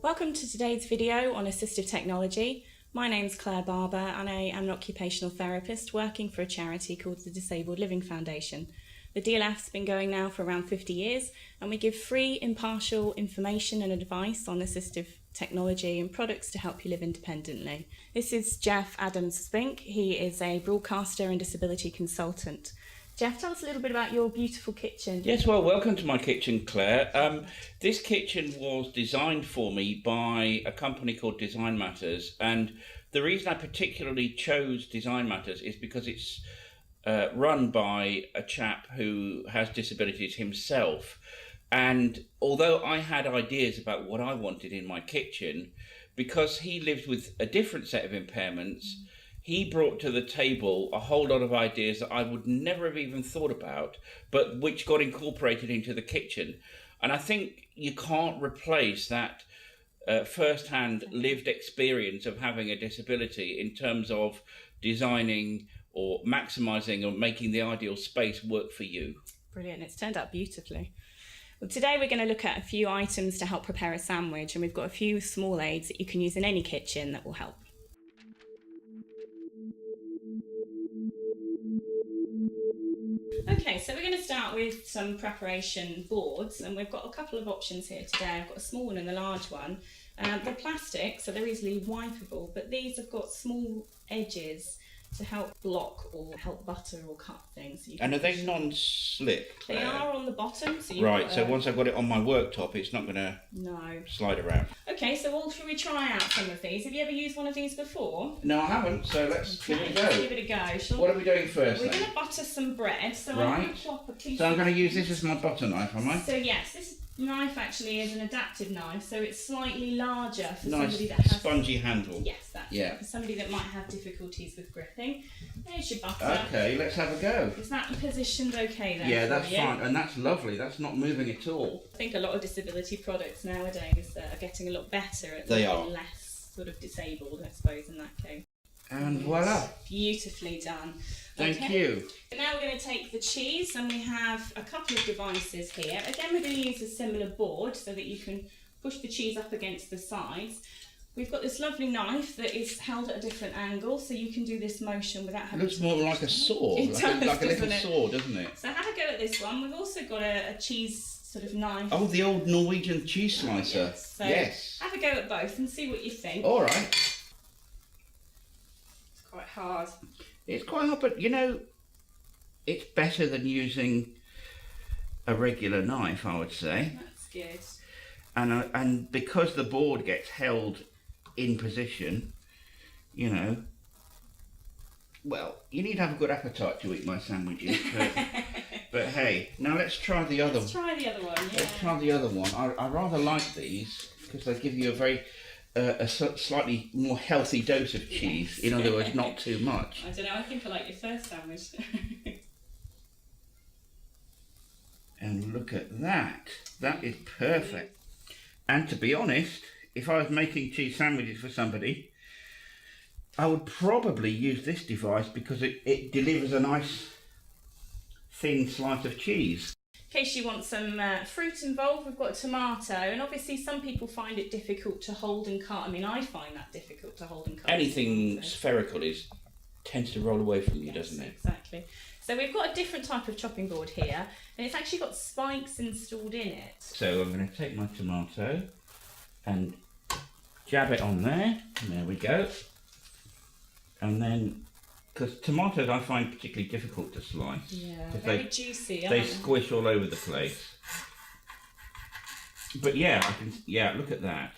Welcome to today's video on assistive technology. My name's Claire Barber and I am an occupational therapist working for a charity called the Disabled Living Foundation. The DLF's been going now for around 50 years and we give free, impartial information and advice on assistive technology and products to help you live independently. This is Jeff Adams-Spink. He is a broadcaster and disability consultant. Jeff, tell us a little bit about your beautiful kitchen. Yes, well, welcome to my kitchen, Claire. This kitchen was designed for me by a company called Design Matters, and the reason I particularly chose Design Matters is because it's run by a chap who has disabilities himself. And although I had ideas about what I wanted in my kitchen, because he lived with a different set of impairments, he brought to the table a whole lot of ideas that I would never have even thought about, but which got incorporated into the kitchen. And I think you can't replace that first-hand lived experience of having a disability in terms of designing or maximising or making the ideal space work for you. Brilliant, it's turned out beautifully. Well, today we're going to look at a few items to help prepare a sandwich, and we've got a few small aids that you can use in any kitchen that will help. Okay, so we're going to start with some preparation boards, and we've got a couple of options here today. I've got a small one and a large one. They're plastic, so they're easily wipeable, but these have got small edges to help block or help butter or cut things. So and are they non-slip? They are on the bottom. So right, so once I've got it on my worktop, it's not going to slide around. Okay, so should we try out some of these? Have you ever used one of these before? No, I haven't, so let's give it a go. Let's give it a go. What are we doing first We're then? going to butter some bread. So right. I'm going to chop a piece. So I'm going to use this as my butter knife, am I? So yes, this knife actually is an adaptive knife, so it's slightly larger for nice somebody that has spongy handle. Yes, that's right, for somebody that might have difficulties with gripping. There's your butter. Okay, let's have a go. Is that positioned okay then? Yeah, that's fine, and that's lovely. That's not moving at all. I think a lot of disability products nowadays are getting a lot better at being less sort of disabled, I suppose, in that case. And voila. Beautifully done. Thank you. So now we're going to take the cheese, and we have a couple of devices here. Again, we're going to use a similar board so that you can push the cheese up against the sides. We've got this lovely knife that is held at a different angle, so you can do this motion without having to... It looks more like a saw, like a little saw, doesn't it? So have a go at this one. We've also got a cheese sort of knife. Oh, the old Norwegian cheese slicer. Yes. So yes. Have a go at both and see what you think. All right. It's quite hard. It's quite hard, but you know, it's better than using a regular knife, I would say. That's good. And because the board gets held in position, you know, well, you need to have a good appetite to eat my sandwiches. But hey, now let's try the other one. Let's try the other one, yeah. Let's try the other one. I rather like these because they give you a very slightly more healthy dose of cheese. In other words, not too much. I don't know, I think I like your first sandwich. And look at that. That is perfect. And to be honest, if I was making cheese sandwiches for somebody, I would probably use this device because it delivers a nice thin slice of cheese. In case you want some fruit involved, we've got a tomato, and obviously some people find it difficult to hold and cut. I mean, I find that difficult to hold and cut. Anything spherical tends to roll away from you, doesn't it? Exactly. So we've got a different type of chopping board here, and it's actually got spikes installed in it. So I'm going to take my tomato and jab it on there. And there we go. And then, because tomatoes I find particularly difficult to slice. Yeah, very juicy. They squish all over the place. But yeah, look at that.